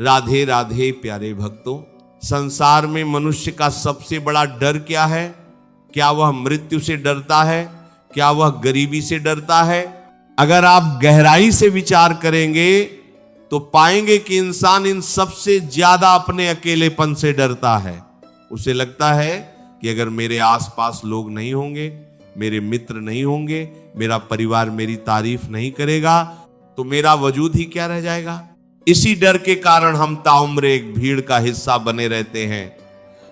राधे राधे प्यारे भक्तों, संसार में मनुष्य का सबसे बड़ा डर क्या है? क्या वह मृत्यु से डरता है? क्या वह गरीबी से डरता है? अगर आप गहराई से विचार करेंगे तो पाएंगे कि इंसान इन सबसे ज्यादा अपने अकेलेपन से डरता है। उसे लगता है कि अगर मेरे आसपास लोग नहीं होंगे, मेरे मित्र नहीं होंगे, मेरा परिवार मेरी तारीफ नहीं करेगा, तो मेरा वजूद ही क्या रह जाएगा। इसी डर के कारण हम ताउम्र एक भीड़ का हिस्सा बने रहते हैं।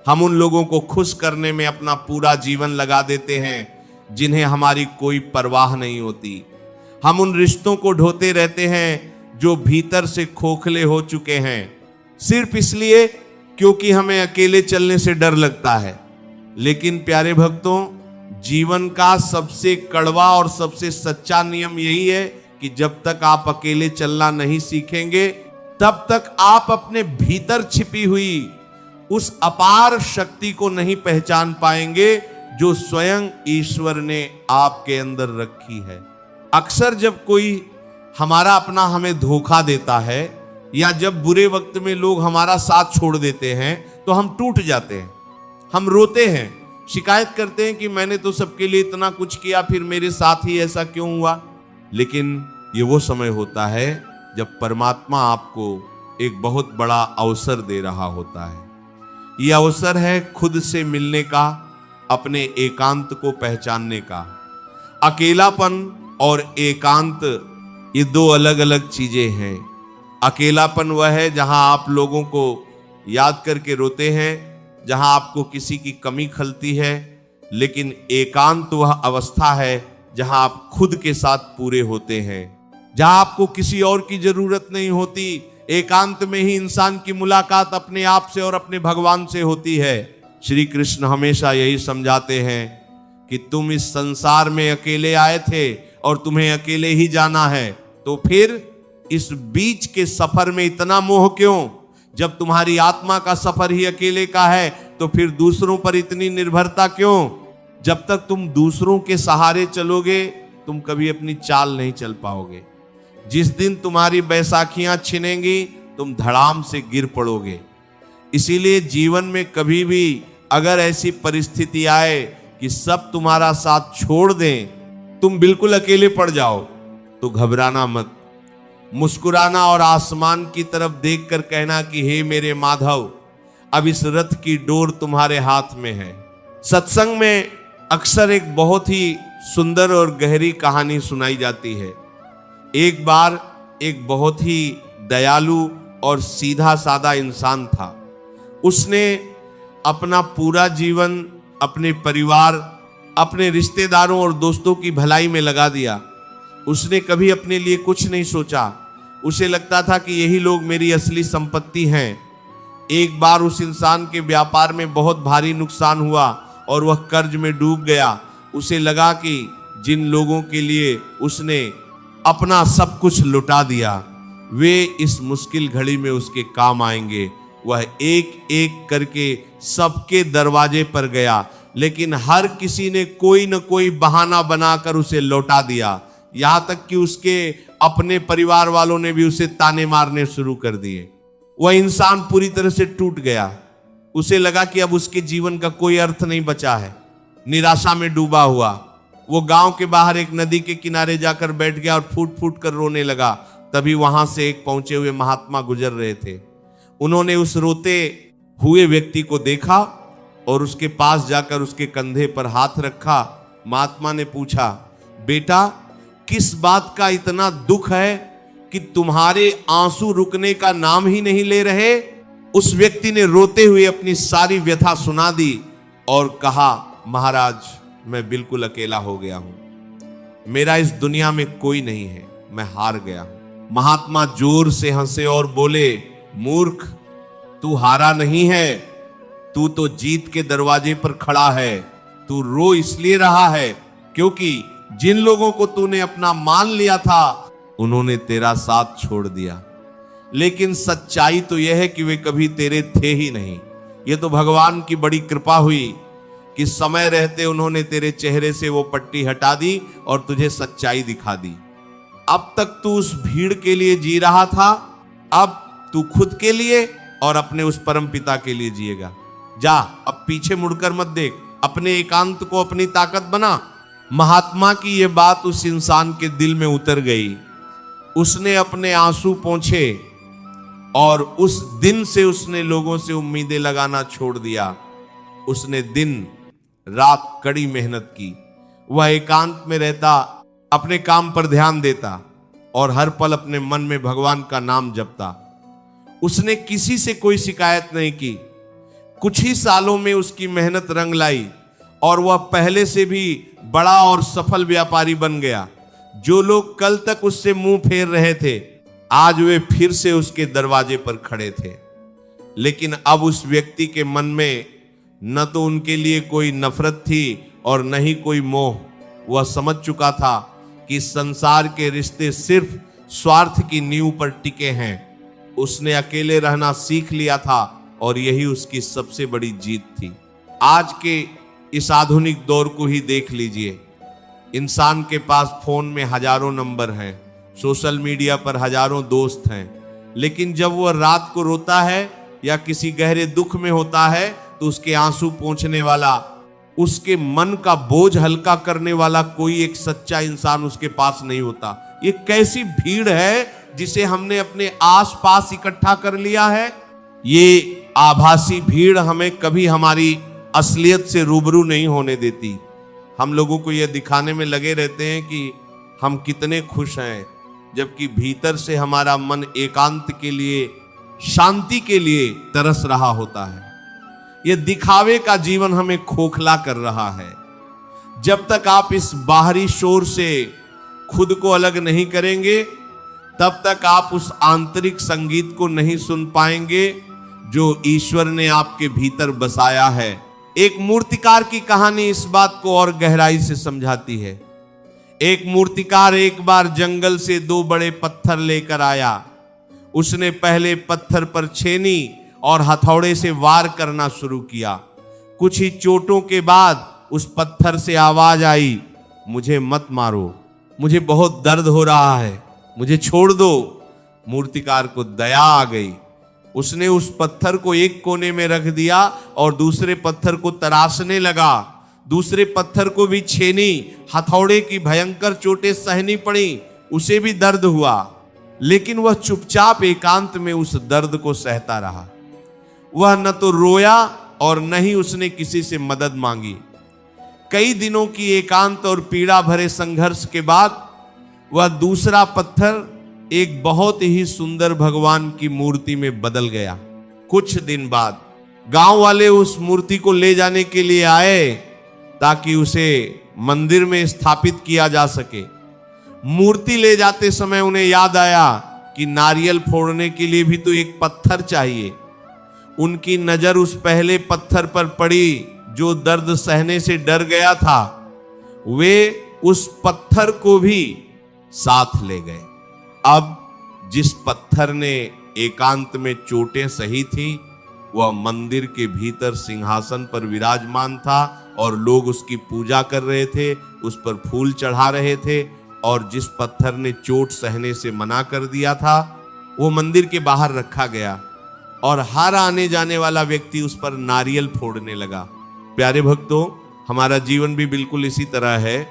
हम उन लोगों को खुश करने में अपना पूरा जीवन लगा देते हैं जिन्हें हमारी कोई परवाह नहीं होती। हम उन रिश्तों को ढोते रहते हैं जो भीतर से खोखले हो चुके हैं, सिर्फ इसलिए क्योंकि हमें अकेले चलने से डर लगता है। लेकिन प्यारे भक्तों, जीवन का सबसे कड़वा और सबसे सच्चा नियम यही है कि जब तक आप अकेले चलना नहीं सीखेंगे, तब तक आप अपने भीतर छिपी हुई उस अपार शक्ति को नहीं पहचान पाएंगे जो स्वयं ईश्वर ने आपके अंदर रखी है। अक्सर जब कोई हमारा अपना हमें धोखा देता है या जब बुरे वक्त में लोग हमारा साथ छोड़ देते हैं तो हम टूट जाते हैं, हम रोते हैं, शिकायत करते हैं कि मैंने तो सबके लिए इतना कुछ किया, फिर मेरे साथ ही ऐसा क्यों हुआ। लेकिन ये वो समय होता है जब परमात्मा आपको एक बहुत बड़ा अवसर दे रहा होता है। यह अवसर है खुद से मिलने का, अपने एकांत को पहचानने का। अकेलापन और एकांत ये दो अलग अलग चीजें हैं। अकेलापन वह है जहां आप लोगों को याद करके रोते हैं, जहां आपको किसी की कमी खलती है। लेकिन एकांत वह अवस्था है जहां आप खुद के साथ पूरे होते हैं, जहां आपको किसी और की जरूरत नहीं होती। एकांत में ही इंसान की मुलाकात अपने आप से और अपने भगवान से होती है। श्री कृष्ण हमेशा यही समझाते हैं कि तुम इस संसार में अकेले आए थे और तुम्हें अकेले ही जाना है, तो फिर इस बीच के सफर में इतना मोह क्यों? जब तुम्हारी आत्मा का सफर ही अकेले का है तो फिर दूसरों पर इतनी निर्भरता क्यों? जब तक तुम दूसरों के सहारे चलोगे तुम कभी अपनी चाल नहीं चल पाओगे। जिस दिन तुम्हारी बैसाखियां छिनेंगी तुम धड़ाम से गिर पड़ोगे। इसीलिए जीवन में कभी भी अगर ऐसी परिस्थिति आए कि सब तुम्हारा साथ छोड़ दें, तुम बिल्कुल अकेले पड़ जाओ, तो घबराना मत, मुस्कुराना और आसमान की तरफ देखकर कहना कि हे मेरे माधव, अब इस रथ की डोर तुम्हारे हाथ में है। सत्संग में अक्सर एक बहुत ही सुंदर और गहरी कहानी सुनाई जाती है। एक बार एक बहुत ही दयालु और सीधा साधा इंसान था। उसने अपना पूरा जीवन अपने परिवार, अपने रिश्तेदारों और दोस्तों की भलाई में लगा दिया। उसने कभी अपने लिए कुछ नहीं सोचा। उसे लगता था कि यही लोग मेरी असली संपत्ति हैं। एक बार उस इंसान के व्यापार में बहुत भारी नुकसान हुआ और वह कर्ज में डूब गया। उसे लगा कि जिन लोगों के लिए उसने अपना सब कुछ लुटा दिया, वे इस मुश्किल घड़ी में उसके काम आएंगे। वह एक एक करके सबके दरवाजे पर गया, लेकिन हर किसी ने कोई न कोई बहाना बनाकर उसे लौटा दिया। यहां तक कि उसके अपने परिवार वालों ने भी उसे ताने मारने शुरू कर दिए। वह इंसान पूरी तरह से टूट गया। उसे लगा कि अब उसके जीवन का कोई अर्थ नहीं बचा है। निराशा में डूबा हुआ वो गांव के बाहर एक नदी के किनारे जाकर बैठ गया और फूट फूट कर रोने लगा। तभी वहां से एक पहुंचे हुए महात्मा गुजर रहे थे। उन्होंने उस रोते हुए व्यक्ति को देखा और उसके पास जाकर उसके कंधे पर हाथ रखा। महात्मा ने पूछा, बेटा, किस बात का इतना दुख है कि तुम्हारे आंसू रुकने का नाम ही नहीं ले रहे? उस व्यक्ति ने रोते हुए अपनी सारी व्यथा सुना दी और कहा, महाराज, मैं बिल्कुल अकेला हो गया हूं। मेरा इस दुनिया में कोई नहीं है, मैं हार गया हूं। महात्मा जोर से हंसे और बोले, मूर्ख, तू हारा नहीं है, तू तो जीत के दरवाजे पर खड़ा है। तू रो इसलिए रहा है क्योंकि जिन लोगों को तूने अपना मान लिया था उन्होंने तेरा साथ छोड़ दिया। लेकिन सच्चाई तो यह है कि वे कभी तेरे थे ही नहीं। ये तो भगवान की बड़ी कृपा हुई कि समय रहते उन्होंने तेरे चेहरे से वो पट्टी हटा दी और तुझे सच्चाई दिखा दी। अब तक तू उस भीड़ के लिए जी रहा था, अब तू खुद के लिए और अपने उस परम पिता के लिए जिएगा। जा, अब पीछे मुड़कर मत देख, अपने एकांत को अपनी ताकत बना। महात्मा की ये बात उस इंसान के दिल में उतर गई। उसने अपने आंसू पोंछे और उस दिन से उसने लोगों से उम्मीदें लगाना छोड़ दिया। उसने दिन रात कड़ी मेहनत की। वह एकांत में रहता, अपने काम पर ध्यान देता और हर पल अपने मन में भगवान का नाम जपता। उसने किसी से कोई शिकायत नहीं की। कुछ ही सालों में उसकी मेहनत रंग लाई और वह पहले से भी बड़ा और सफल व्यापारी बन गया। जो लोग कल तक उससे मुंह फेर रहे थे, आज वे फिर से उसके दरवाजे पर खड़े थे। लेकिन अब उस व्यक्ति के मन में न तो उनके लिए कोई नफरत थी और न ही कोई मोह। वह समझ चुका था कि संसार के रिश्ते सिर्फ स्वार्थ की नींव पर टिके हैं। उसने अकेले रहना सीख लिया था और यही उसकी सबसे बड़ी जीत थी। आज के इस आधुनिक दौर को ही देख लीजिए। इंसान के पास फोन में हजारों नंबर हैं, सोशल मीडिया पर हजारों दोस्त हैं, लेकिन जब वह रात को रोता है या किसी गहरे दुख में होता है तो उसके आंसू पोंछने वाला, उसके मन का बोझ हल्का करने वाला कोई एक सच्चा इंसान उसके पास नहीं होता। ये कैसी भीड़ है जिसे हमने अपने आसपास इकट्ठा कर लिया है। ये आभासी भीड़ हमें कभी हमारी असलियत से रूबरू नहीं होने देती। हम लोगों को यह दिखाने में लगे रहते हैं कि हम कितने खुश हैं, जबकि भीतर से हमारा मन एकांत के लिए, शांति के लिए तरस रहा होता है। यह दिखावे का जीवन हमें खोखला कर रहा है। जब तक आप इस बाहरी शोर से खुद को अलग नहीं करेंगे, तब तक आप उस आंतरिक संगीत को नहीं सुन पाएंगे जो ईश्वर ने आपके भीतर बसाया है। एक मूर्तिकार की कहानी इस बात को और गहराई से समझाती है। एक मूर्तिकार एक बार जंगल से 2 बड़े पत्थर लेकर आया। उसने पहले पत्थर पर छेनी और हथौड़े से वार करना शुरू किया। कुछ ही चोटों के बाद उस पत्थर से आवाज आई, मुझे मत मारो, मुझे बहुत दर्द हो रहा है, मुझे छोड़ दो। मूर्तिकार को दया आ गई। उसने उस पत्थर को एक कोने में रख दिया और दूसरे पत्थर को तराशने लगा। दूसरे पत्थर को भी छेनी, हथौड़े की भयंकर चोटें सहनी पड़ी, उसे भी दर्द हुआ, लेकिन वह चुपचाप एकांत में उस दर्द को सहता रहा। वह न तो रोया और न ही उसने किसी से मदद मांगी। कई दिनों की एकांत और पीड़ा भरे संघर्ष के बाद वह दूसरा पत्थर एक बहुत ही सुंदर भगवान की मूर्ति में बदल गया। कुछ दिन बाद गांव वाले उस मूर्ति को ले जाने के लिए आए ताकि उसे मंदिर में स्थापित किया जा सके। मूर्ति ले जाते समय उन्हें याद आया कि नारियल फोड़ने के लिए भी तो एक पत्थर चाहिए। उनकी नजर उस पहले पत्थर पर पड़ी जो दर्द सहने से डर गया था। वे उस पत्थर को भी साथ ले गए। अब जिस पत्थर ने एकांत में चोटें सही थी, वह मंदिर के भीतर सिंहासन पर विराजमान था और लोग उसकी पूजा कर रहे थे, उस पर फूल चढ़ा रहे थे। और जिस पत्थर ने चोट सहने से मना कर दिया था, वो मंदिर के बाहर रखा गया और हर आने जाने वाला व्यक्ति उस पर नारियल फोड़ने लगा। प्यारे भक्तों, हमारा जीवन भी बिल्कुल इसी तरह है।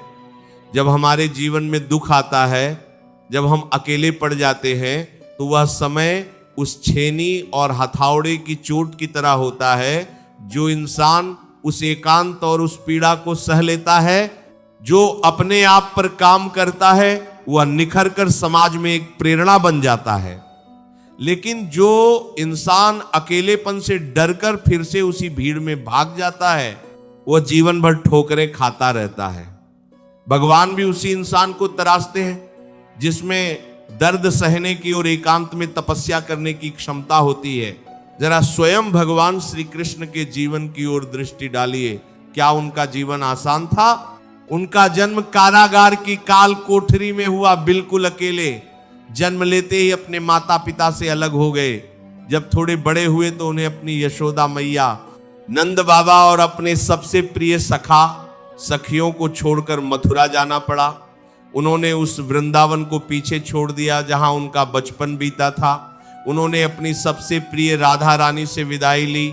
जब हमारे जीवन में दुख आता है, जब हम अकेले पड़ जाते हैं, तो वह समय उस छेनी और हथौड़े की चोट की तरह होता है। जो इंसान उस एकांत और उस पीड़ा को सह लेता है, जो अपने आप पर काम करता है, वह निखर कर समाज में एक प्रेरणा बन जाता है। लेकिन जो इंसान अकेलेपन से डरकर फिर से उसी भीड़ में भाग जाता है, वह जीवन भर ठोकरें खाता रहता है। भगवान भी उसी इंसान को तराशते हैं जिसमें दर्द सहने की और एकांत में तपस्या करने की क्षमता होती है। जरा स्वयं भगवान श्री कृष्ण के जीवन की ओर दृष्टि डालिए। क्या उनका जीवन आसान था? उनका जन्म कारागार की काल कोठरी में हुआ, बिल्कुल अकेले। जन्म लेते ही अपने माता पिता से अलग हो गए। जब थोड़े बड़े हुए तो उन्हें अपनी यशोदा मैया, नंद बाबा और अपने सबसे प्रिय सखा सखियों को छोड़कर मथुरा जाना पड़ा। उन्होंने उस वृंदावन को पीछे छोड़ दिया जहां उनका बचपन बीता था। उन्होंने अपनी सबसे प्रिय राधा रानी से विदाई ली।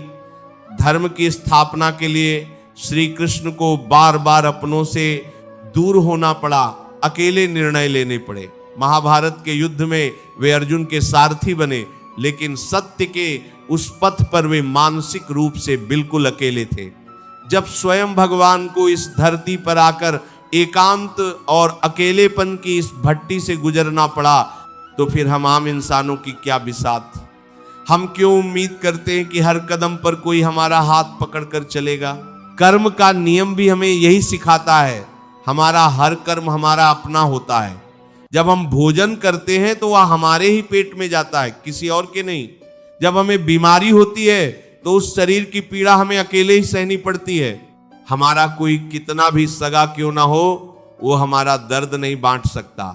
धर्म की स्थापना के लिए श्री कृष्ण को बार बार अपनों से दूर होना पड़ा, अकेले निर्णय लेने पड़े। महाभारत के युद्ध में वे अर्जुन के सारथी बने, लेकिन सत्य के उस पथ पर वे मानसिक रूप से बिल्कुल अकेले थे। जब स्वयं भगवान को इस धरती पर आकर एकांत और अकेलेपन की इस भट्टी से गुजरना पड़ा, तो फिर हम आम इंसानों की क्या बिसात। हम क्यों उम्मीद करते हैं कि हर कदम पर कोई हमारा हाथ पकड़कर चलेगा। कर्म का नियम भी हमें यही सिखाता है, हमारा हर कर्म हमारा अपना होता है। जब हम भोजन करते हैं तो वह हमारे ही पेट में जाता है, किसी और के नहीं। जब हमें बीमारी होती है तो उस शरीर की पीड़ा हमें अकेले ही सहनी पड़ती है। हमारा कोई कितना भी सगा क्यों ना हो, वो हमारा दर्द नहीं बांट सकता।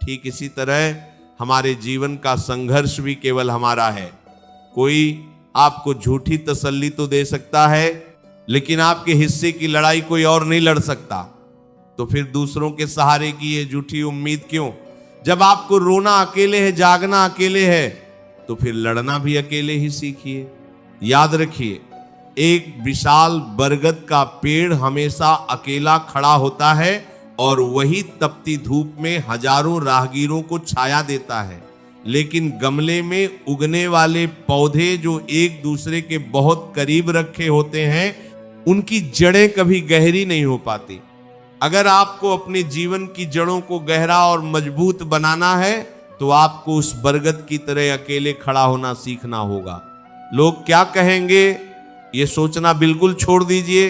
ठीक इसी तरह हमारे जीवन का संघर्ष भी केवल हमारा है। कोई आपको झूठी तसल्ली तो दे सकता है, लेकिन आपके हिस्से की लड़ाई कोई और नहीं लड़ सकता। तो फिर दूसरों के सहारे की ये झूठी उम्मीद क्यों? जब आपको रोना अकेले है, जागना अकेले है, तो फिर लड़ना भी अकेले ही सीखिए। याद रखिए, एक विशाल बरगद का पेड़ हमेशा अकेला खड़ा होता है और वही तपती धूप में हजारों राहगीरों को छाया देता है। लेकिन गमले में उगने वाले पौधे जो एक दूसरे के बहुत करीब रखे होते हैं, उनकी जड़ें कभी गहरी नहीं हो पाती। अगर आपको अपने जीवन की जड़ों को गहरा और मजबूत बनाना है, तो आपको उस बरगद की तरह अकेले खड़ा होना सीखना होगा। लोग क्या कहेंगे, ये सोचना बिल्कुल छोड़ दीजिए।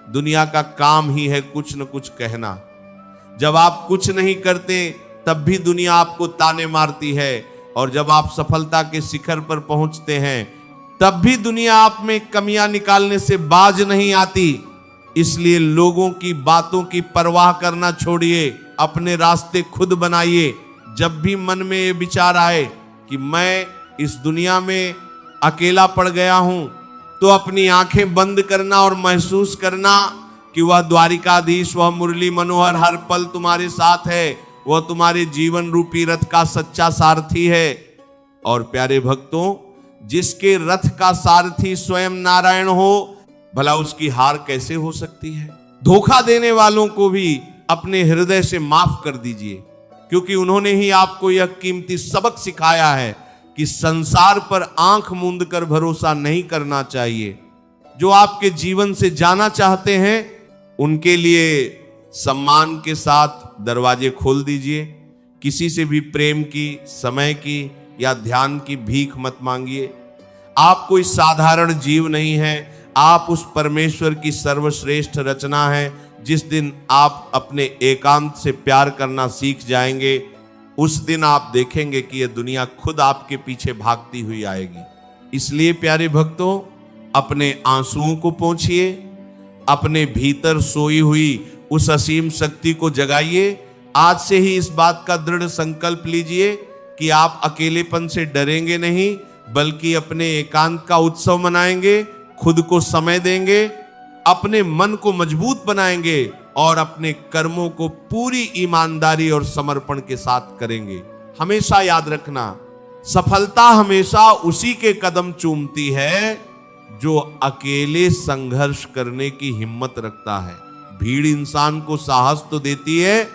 दुनिया का काम ही है कुछ न कुछ कहना। जब आप कुछ नहीं करते तब भी दुनिया आपको ताने मारती है, और जब आप सफलता के शिखर पर पहुंचते हैं तब भी दुनिया आप में कमियां निकालने से बाज नहीं आती। इसलिए लोगों की बातों की परवाह करना छोड़िए, अपने रास्ते खुद बनाइए। जब भी मन में ये विचार आए कि मैं इस दुनिया में अकेला पड़ गया हूं, तो अपनी आंखें बंद करना और महसूस करना कि वह द्वारिकाधीश, वह मुरली मनोहर हर पल तुम्हारे साथ है। वह तुम्हारे जीवन रूपी रथ का सच्चा सारथी है। और प्यारे भक्तों, जिसके रथ का सारथी स्वयं नारायण हो, भला उसकी हार कैसे हो सकती है। धोखा देने वालों को भी अपने हृदय से माफ कर दीजिए, क्योंकि उन्होंने ही आपको यह कीमती सबक सिखाया है कि संसार पर आंख मूंद कर भरोसा नहीं करना चाहिए। जो आपके जीवन से जाना चाहते हैं, उनके लिए सम्मान के साथ दरवाजे खोल दीजिए। किसी से भी प्रेम की, समय की या ध्यान की भीख मत मांगिए। आप कोई साधारण जीव नहीं है, आप उस परमेश्वर की सर्वश्रेष्ठ रचना है। जिस दिन आप अपने एकांत से प्यार करना सीख जाएंगे, उस दिन आप देखेंगे कि यह दुनिया खुद आपके पीछे भागती हुई आएगी। इसलिए प्यारे भक्तों, अपने आंसुओं को पोंछिए, अपने भीतर सोई हुई उस असीम शक्ति को जगाइए। आज से ही इस बात का दृढ़ संकल्प लीजिए कि आप अकेलेपन से डरेंगे नहीं, बल्कि अपने एकांत का उत्सव मनाएंगे, खुद को समय देंगे, अपने मन को मजबूत बनाएंगे और अपने कर्मों को पूरी ईमानदारी और समर्पण के साथ करेंगे। हमेशा याद रखना, सफलता हमेशा उसी के कदम चूमती है जो अकेले संघर्ष करने की हिम्मत रखता है। भीड़ इंसान को साहस तो देती है,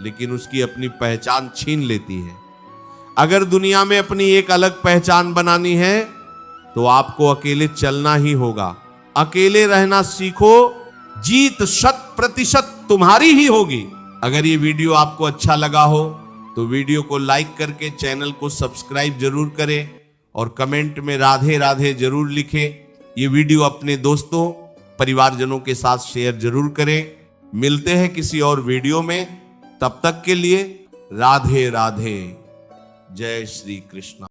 लेकिन उसकी अपनी पहचान छीन लेती है। अगर दुनिया में अपनी एक अलग पहचान बनानी है, तो आपको अकेले चलना ही होगा। अकेले रहना सीखो, जीत 100% तुम्हारी ही होगी। अगर ये वीडियो आपको अच्छा लगा हो तो वीडियो को लाइक करके चैनल को सब्सक्राइब जरूर करें और कमेंट में राधे राधे जरूर लिखें। ये वीडियो अपने दोस्तों, परिवारजनों के साथ शेयर जरूर करें। मिलते हैं किसी और वीडियो में, तब तक के लिए राधे राधे। जय श्री कृष्ण।